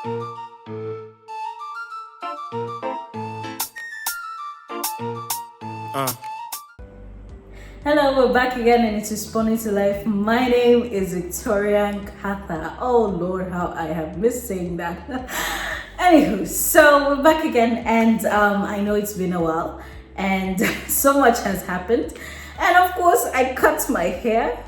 Hello, we're back again and it's Responding to Life. My name is Victoria NKATHA. Oh Lord, how I have missed saying that. Anywho, so we're back again and I know it's been a while and so much has happened. And of course, I cut my hair.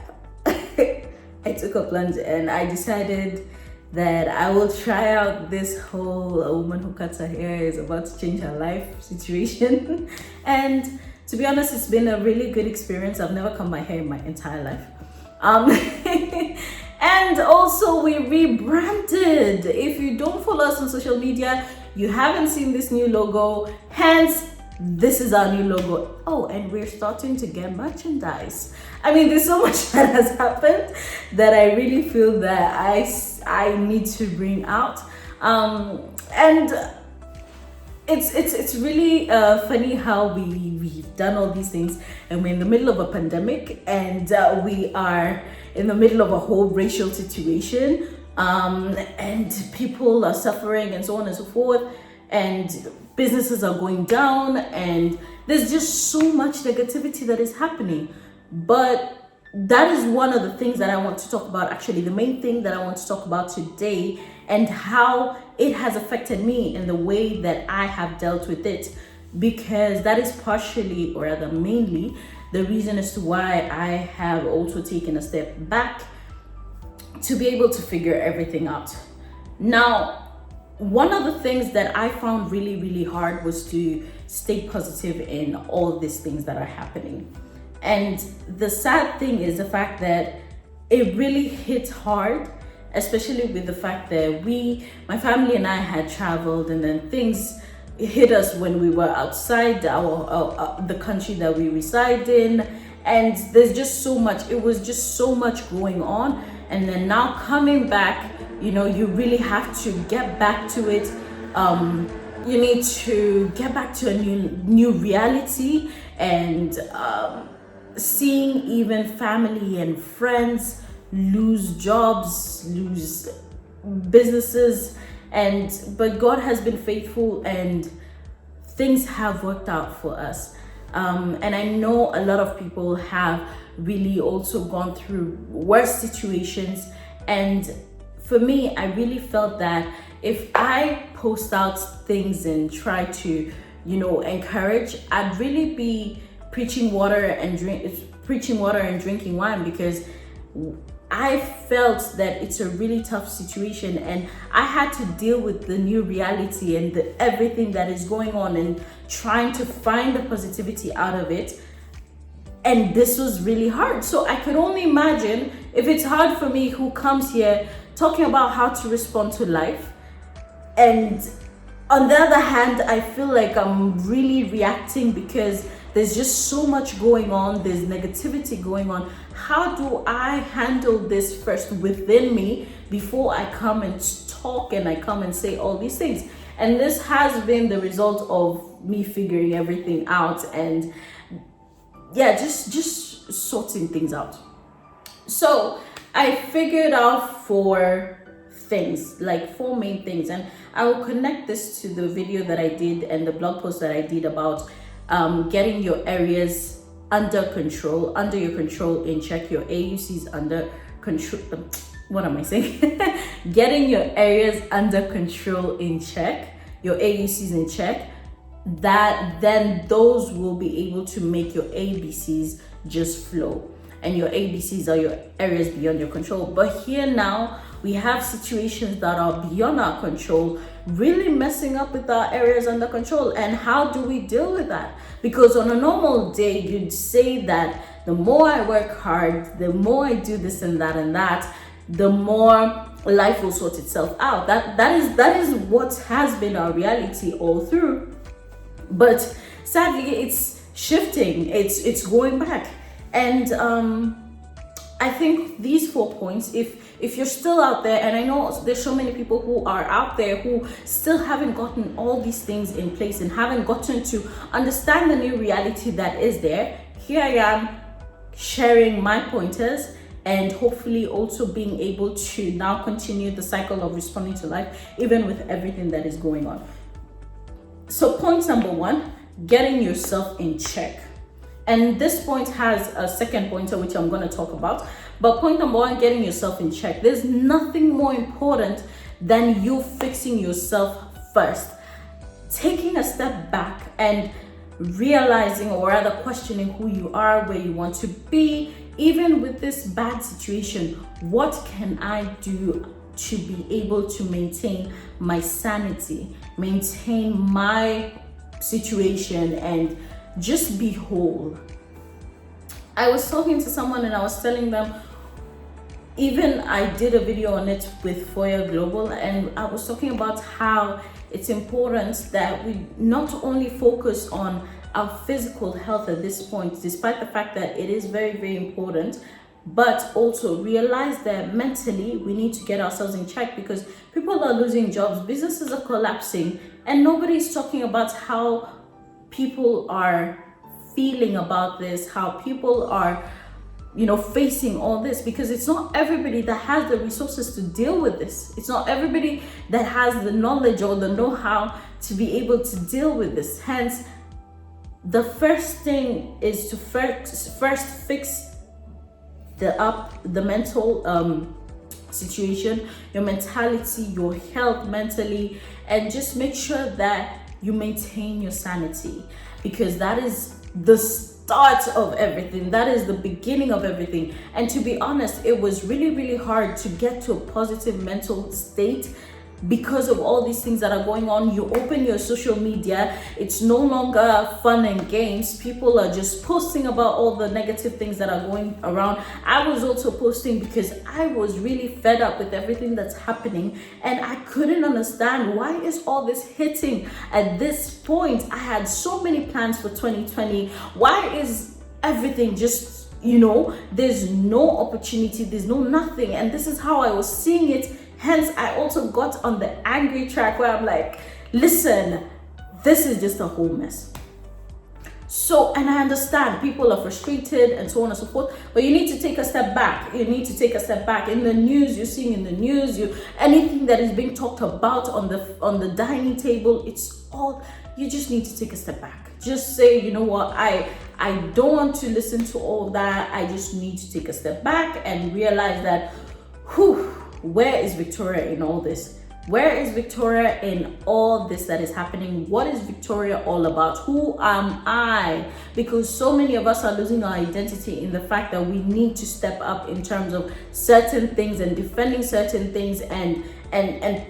I took a plunge and I decided that I will try out this whole a woman who cuts her hair is about to change her life situation. And to be honest, it's been a really good experience. I've never cut my hair in my entire life. And also we rebranded. If you don't follow us on social media, you haven't seen this new logo. Hence, this is our new logo. Oh, and we're starting to get merchandise. I mean, there's so much that has happened that I really feel that I need to bring out. And it's really funny how we've done all these things and we're in the middle of a pandemic and we are in the middle of a whole racial situation and people are suffering and so on and so forth, and businesses are going down and there's just so much negativity that is happening. But that is one of the things that I want to talk about. Actually, the main thing that I want to talk about today and how it has affected me in the way that I have dealt with it, because that is partially, or rather mainly, the reason as to why I have also taken a step back to be able to figure everything out. Now, one of the things that I found really hard was to stay positive in all these things that are happening. And the sad thing is the fact that it really hit hard, especially with the fact that my family and I had traveled, and then things hit us when we were outside the country that we reside in. And there's just so much, it was just so much going on. And then now coming back, you really have to get back to it. You need to get back to a new reality, and seeing even family and friends lose jobs, lose businesses, but God has been faithful and things have worked out for us. And I know a lot of people have really also gone through worse situations. And for me, I really felt that if I post out things and try to, encourage, I'd really be preaching water and drinking wine, because I felt that it's a really tough situation and I had to deal with the new reality and everything that is going on and trying to find the positivity out of it. And this was really hard. So I could only imagine if it's hard for me, who comes here talking about how to respond to life. And on the other hand, I feel like I'm really reacting because there's just so much going on. There's negativity going on. How do I handle this first within me before I come and talk and I come and say all these things? And this has been the result of me figuring everything out and just sorting things out. So I figured out four main things, and I will connect this to the video that I did and the blog post that I did about getting your areas under your control in check, your AUCs under control. What am I saying? Getting your areas under control in check, your AUCs in check. That then those will be able to make your ABCs just flow, and your ABCs are your areas beyond your control. But here now we have situations that are beyond our control, really messing up with our areas under control. And how do we deal with that? Because on a normal day, you'd say that the more I work hard, the more I do this and that, the more life will sort itself out. That is what has been our reality all through. But sadly, it's shifting, it's going back. And I think these 4 points, if you're still out there, and I know there's so many people who are out there who still haven't gotten all these things in place and haven't gotten to understand the new reality that is there, here I am sharing my pointers. and hopefully also being able to now continue the cycle of responding to life, even with everything that is going on. So point number one, getting yourself in check. And this point has a second pointer, which I'm going to talk about. But point number one, getting yourself in check. There's nothing more important than you fixing yourself first. Taking a step back and realizing, or rather questioning who you are, where you want to be, even with this bad situation. What can I do to be able to maintain my sanity, maintain my situation, and just be whole? I was talking to someone and I was telling them, even I did a video on it with Foyer Global, and I was talking about how it's important that we not only focus on our physical health at this point, despite the fact that it is very, very important, but also realize that mentally we need to get ourselves in check, because people are losing jobs, businesses are collapsing, and nobody's talking about how people are feeling about this, how people are facing all this, because it's not everybody that has the resources to deal with this. It's not everybody that has the knowledge or the know-how to be able to deal with this. Hence, the first thing is to first fix the mental situation, your mentality, your health mentally, and just make sure that you maintain your sanity, because that is the start of everything. That is the beginning of everything. And to be honest, it was really, really hard to get to a positive mental state because of all these things that are going on. You open your social media, it's no longer fun and games. People are just posting about all the negative things that are going around. I was also posting because I was really fed up with everything that's happening, and I couldn't understand why is all this hitting at this point. I had so many plans for 2020. Why is everything just, there's no opportunity, there's no nothing. And this is how I was seeing it. Hence, I also got on the angry track where I'm like, listen, this is just a whole mess. So, and I understand people are frustrated and so on and so forth, but you need to take a step back. You need to take a step back. In the news, you're seeing in the news, anything that is being talked about on the dining table, it's all, you just need to take a step back. Just say, you know what, I don't want to listen to all that. I just need to take a step back and realize that, where is Victoria in all this? Where is Victoria in all this that is happening? What is Victoria all about? Who am I? Because so many of us are losing our identity in the fact that we need to step up in terms of certain things and defending certain things and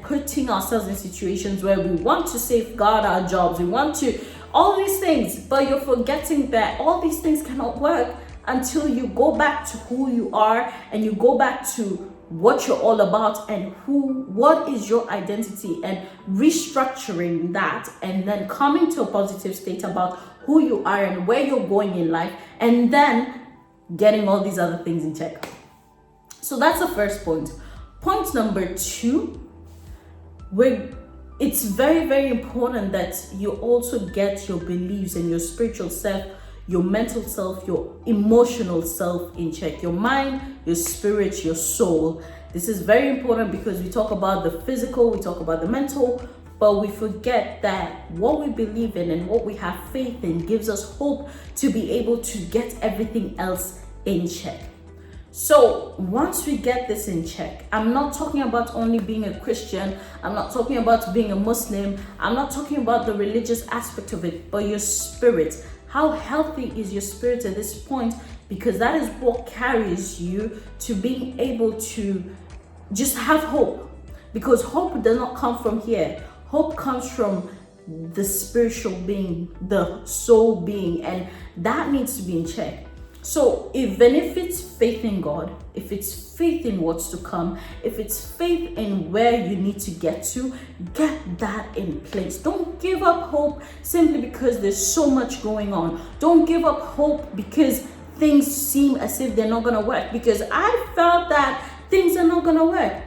putting ourselves in situations where we want to safeguard our jobs. We want to, all these things, but you're forgetting that all these things cannot work until you go back to who you are and you go back to what you're all about and what is your identity, and restructuring that, and then coming to a positive state about who you are and where you're going in life, and then getting all these other things in check. So that's the first point. Point number two, it's very, very important that you also get your beliefs and your spiritual self, your mental self, your emotional self in check. Your mind, your spirit, your soul. This is very important because we talk about the physical, we talk about the mental, but we forget that what we believe in and what we have faith in gives us hope to be able to get everything else in check. So once we get this in check, I'm not talking about only being a Christian, I'm not talking about being a Muslim, I'm not talking about the religious aspect of it, but your spirit. How healthy is your spirit at this point? Because that is what carries you to being able to just have hope. Because hope does not come from here. Hope comes from the spiritual being, the soul being, and that needs to be in check. So even if it's faith in God, if it's faith in what's to come, if it's faith in where you need to get that in place. Don't give up hope simply because there's so much going on. Don't give up hope because things seem as if they're not going to work. Because I felt that things are not going to work.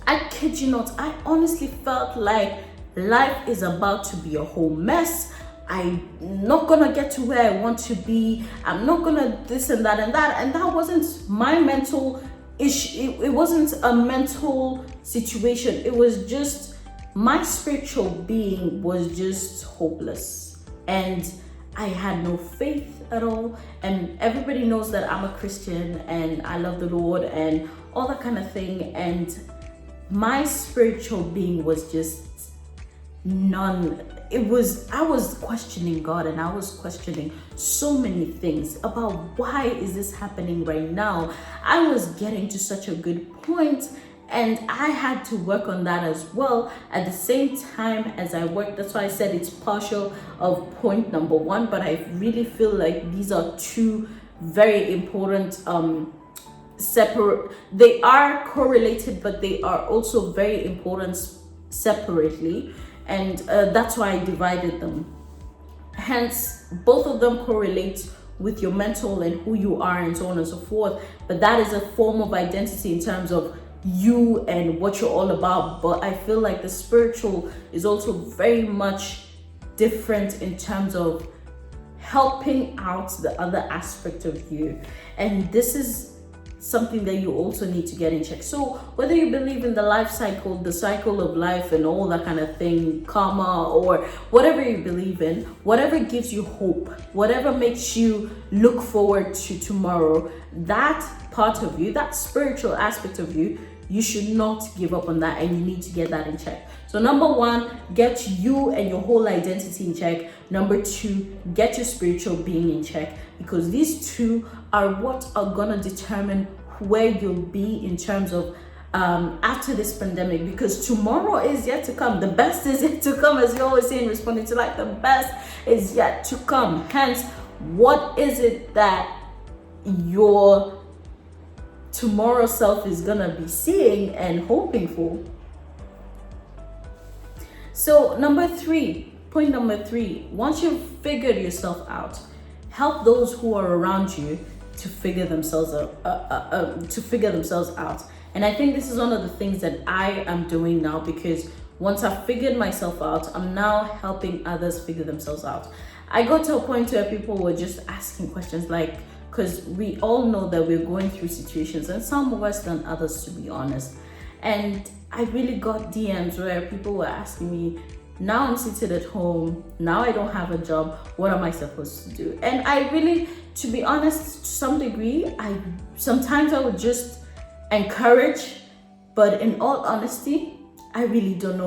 I kid you not, I honestly felt like life is about to be a whole mess. I'm not gonna get to where I want to be. I'm not gonna this and that and that. And that wasn't my mental issue. It wasn't a mental situation. It was just my spiritual being was just hopeless. And I had no faith at all. And everybody knows that I'm a Christian and I love the Lord and all that kind of thing. And my spiritual being was just none. I was questioning God, and I was questioning so many things about why is this happening right now. I was getting to such a good point, and I had to work on that as well at the same time as I worked. That's why I said it's partial of point number one, but I really feel like these are two very important separate. They are correlated, but they are also very important separately, and that's why I divided them. Hence, both of them correlate with your mental and who you are and so on and so forth, but that is a form of identity in terms of you and what you're all about. But I feel like the spiritual is also very much different in terms of helping out the other aspect of you, and this is something that you also need to get in check. So whether you believe in the life cycle, the cycle of life and all that kind of thing, karma, or whatever you believe in, whatever gives you hope, whatever makes you look forward to tomorrow, that part of you, that spiritual aspect of you, you should not give up on that, and you need to get that in check. So number one, get you and your whole identity in check. Number two, get your spiritual being in check, because these two are what are gonna determine where you'll be in terms of after this pandemic, because tomorrow is yet to come. The best is yet to come, as you always say in responding to life. The best is yet to come. Hence, what is it that your tomorrow self is gonna be seeing and hoping for? So point number three, once you've figured yourself out, help those who are around you to figure themselves out. And I think this is one of the things that I am doing now, because once I've figured myself out, I'm now helping others figure themselves out. I got to a point where people were just asking questions like, because we all know that we're going through situations, and some worse than others, to be honest. And I really got DMs where people were asking me, now I'm seated at home, now I don't have a job, what am I supposed to do? And I really, to be honest, to some degree, sometimes I would just encourage, but in all honesty, I really didn't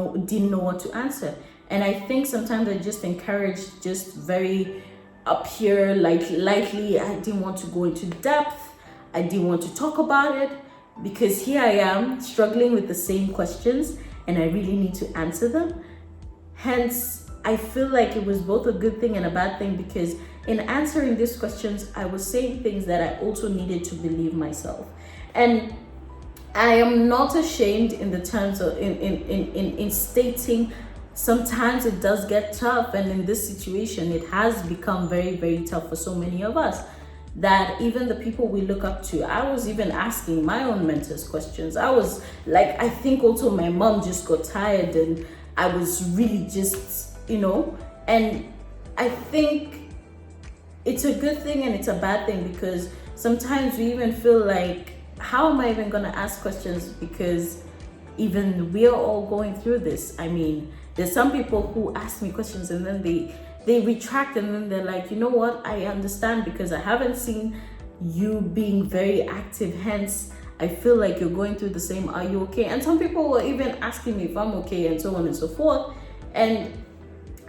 know what to answer. And I think sometimes I just encourage just very up here, like lightly. I didn't want to go into depth. I didn't want to talk about it, because here I am struggling with the same questions and I really need to answer them. Hence, I feel like it was both a good thing and a bad thing, because in answering these questions, I was saying things that I also needed to believe myself. And I am not ashamed in the terms of in stating sometimes it does get tough, and in this situation it has become very, very tough for so many of us, that even the people we look up to, I was even asking my own mentors questions. I was like, I think also my mom just got tired, and I was really just, and I think it's a good thing and it's a bad thing, because sometimes we even feel like, how am I even gonna ask questions, because even we are all going through this. I mean, there's some people who ask me questions and then they retract, and then they're like, you know what, I understand, because I haven't seen you being very active, hence I feel like you're going through the same, are you okay? And some people were even asking me if I'm okay, and so on and so forth. And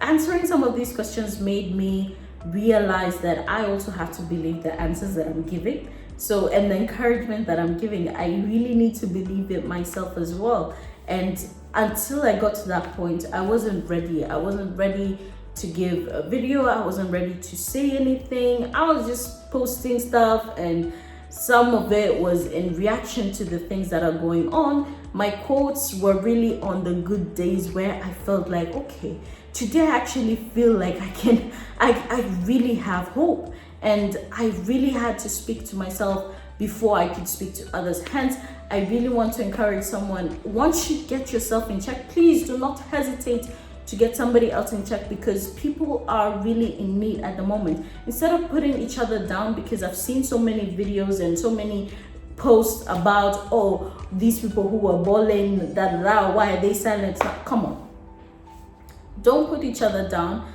answering some of these questions made me realize that I also have to believe the answers that I'm giving. So, and the encouragement that I'm giving, I really need to believe it myself as well. And until I got to that point, I wasn't ready. I wasn't ready to give a video. I wasn't ready to say anything. I was just posting stuff, and some of it was in reaction to the things that are going on. My quotes were really on the good days where I felt like, okay, today I actually feel like I really have hope. And I really had to speak to myself before I could speak to others. Hence, I really want to encourage someone, once you get yourself in check, please do not hesitate to get somebody else in check, because people are really in need at the moment. Instead of putting each other down, because I've seen so many videos and so many posts about, oh, these people who were balling, why are they silent? Come on. Don't put each other down.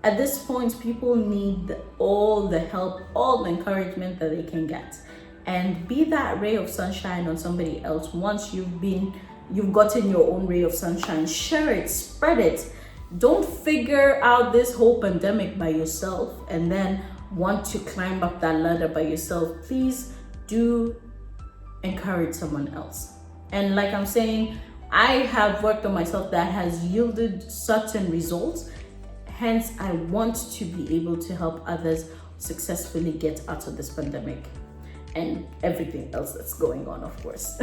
At this point, people need all the help, all the encouragement that they can get. And be that ray of sunshine on somebody else. Once you've gotten your own ray of sunshine, share it, spread it. Don't figure out this whole pandemic by yourself and then want to climb up that ladder by yourself. Please do encourage someone else. And like I'm saying, I have worked on myself that has yielded certain results. Hence, I want to be able to help others successfully get out of this pandemic and everything else that's going on, of course.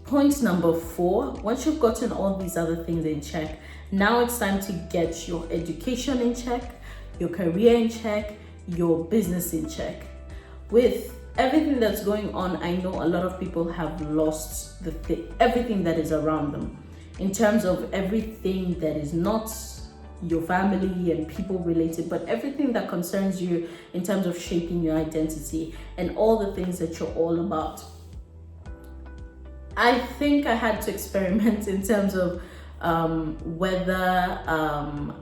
Point number 4, once you've gotten all these other things in check, now it's time to get your education in check, your career in check, your business in check. With everything that's going on, I know a lot of people have lost everything that is around them, in terms of everything that is not your family and people related, but everything that concerns you in terms of shaping your identity and all the things that you're all about. I think I had to experiment in terms of whether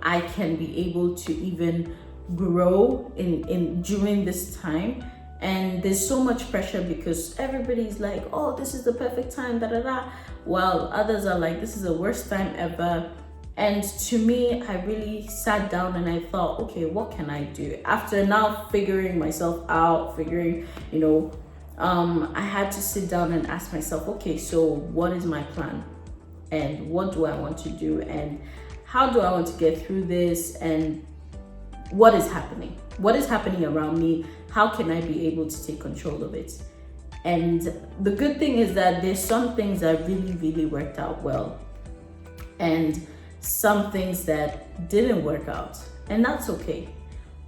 I can be able to even grow in during this time. And there's so much pressure because everybody's like, oh, this is the perfect time, while others are like, this is the worst time ever. And to me, I really sat down and I thought, okay, what can I do? After now figuring myself out, I had to sit down and ask myself, okay, so what is my plan? And what do I want to do? And how do I want to get through this? And what is happening? What is happening around me? How can I be able to take control of it? And the good thing is that there's some things that really, really worked out well, and some things that didn't work out, and that's okay.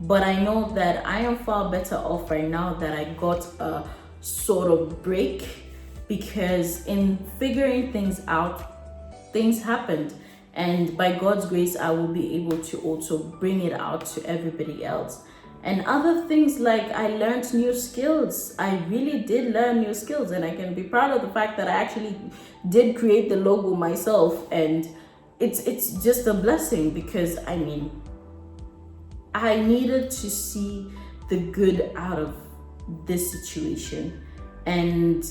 But I know that I am far better off right now that I got a sort of break, because in figuring things out, things happened. And by God's grace, I will be able to also bring it out to everybody else. And other things, like I learned new skills. I really did learn new skills, and I can be proud of the fact that I actually did create the logo myself. And it's just a blessing, because I needed to see the good out of this situation, and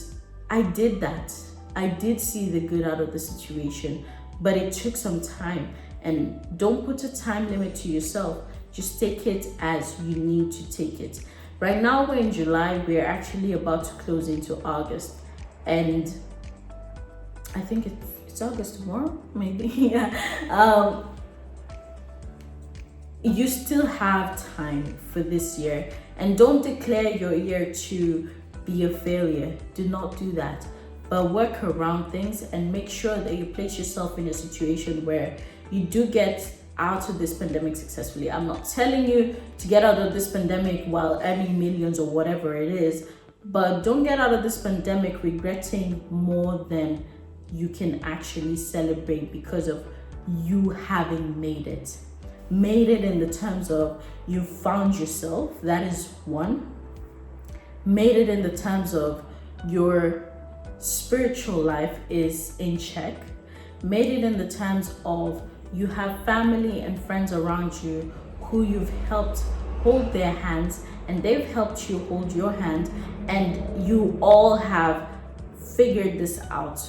I did that. I did see the good out of the situation, but it took some time. And don't put a time limit to yourself. Just take it as you need to take it. Right now we're in July. We're actually about to close into August, and I think it's August tomorrow, maybe. Yeah. You still have time for this year, and don't declare your year to be a failure. Do not do that, but work around things and make sure that you place yourself in a situation where you do get out of this pandemic successfully. I'm not telling you to get out of this pandemic while earning millions or whatever it is, but don't get out of this pandemic regretting more than you can actually celebrate, because of you having made it. Made it in the terms of you found yourself, that is one. Made it in the terms of your spiritual life is in check. Made it in the terms of you have family and friends around you who you've helped hold their hands, and they've helped you hold your hand, and you all have figured this out.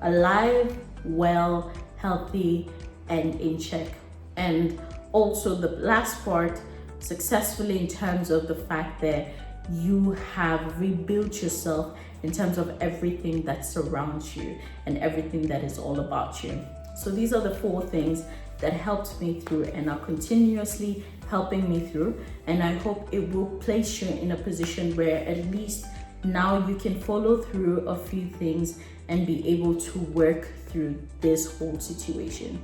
Alive, well, healthy, and in check. And also the last part, successfully, in terms of the fact that you have rebuilt yourself in terms of everything that surrounds you and everything that is all about you. So these are the 4 things that helped me through and are continuously helping me through. And I hope it will place you in a position where at least now you can follow through a few things and be able to work through this whole situation.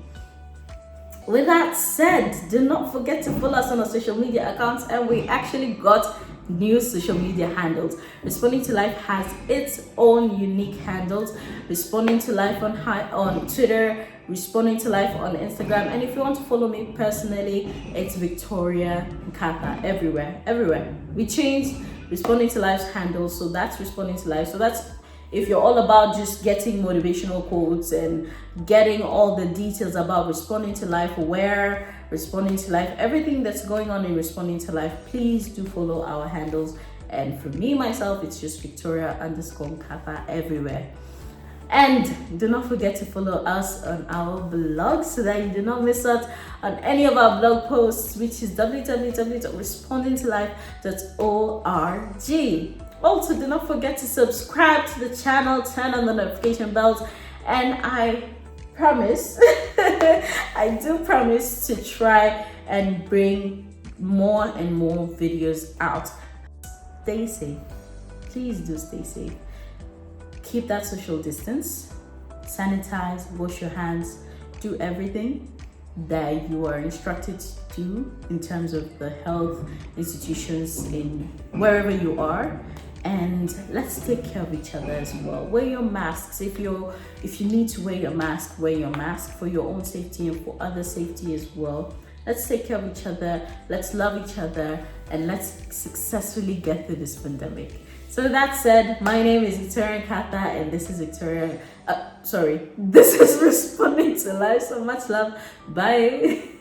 With that said, do not forget to follow us on our social media accounts, and we actually got new social media handles. Responding to Life has its own unique handles. Responding to Life on Twitter, Responding to Life on Instagram, and if you want to follow me personally, it's Victoria NKATHA everywhere. We changed Responding to Life's handles, so that's Responding to Life. So that's if you're all about just getting motivational quotes and getting all the details about Responding to Life, where Responding to Life, everything that's going on in Responding to Life, please do follow our handles. And for me, myself, it's just Victoria_NKATHA everywhere. And do not forget to follow us on our blog so that you do not miss out on any of our blog posts, which is www.respondingtolife.org. Also, do not forget to subscribe to the channel, turn on the notification bells, and I promise, I do promise to try and bring more and more videos out. Stay safe. Please do stay safe. Keep that social distance, sanitize, wash your hands, do everything that you are instructed to do in terms of the health institutions in wherever you are. And let's take care of each other as well. Wear your masks. If you need to wear your mask for your own safety and for other safety as well. Let's take care of each other, let's love each other, and let's successfully get through this pandemic. So that said, my name is Victoria NKATHA, and this is this is Responding to Life. So much love. Bye.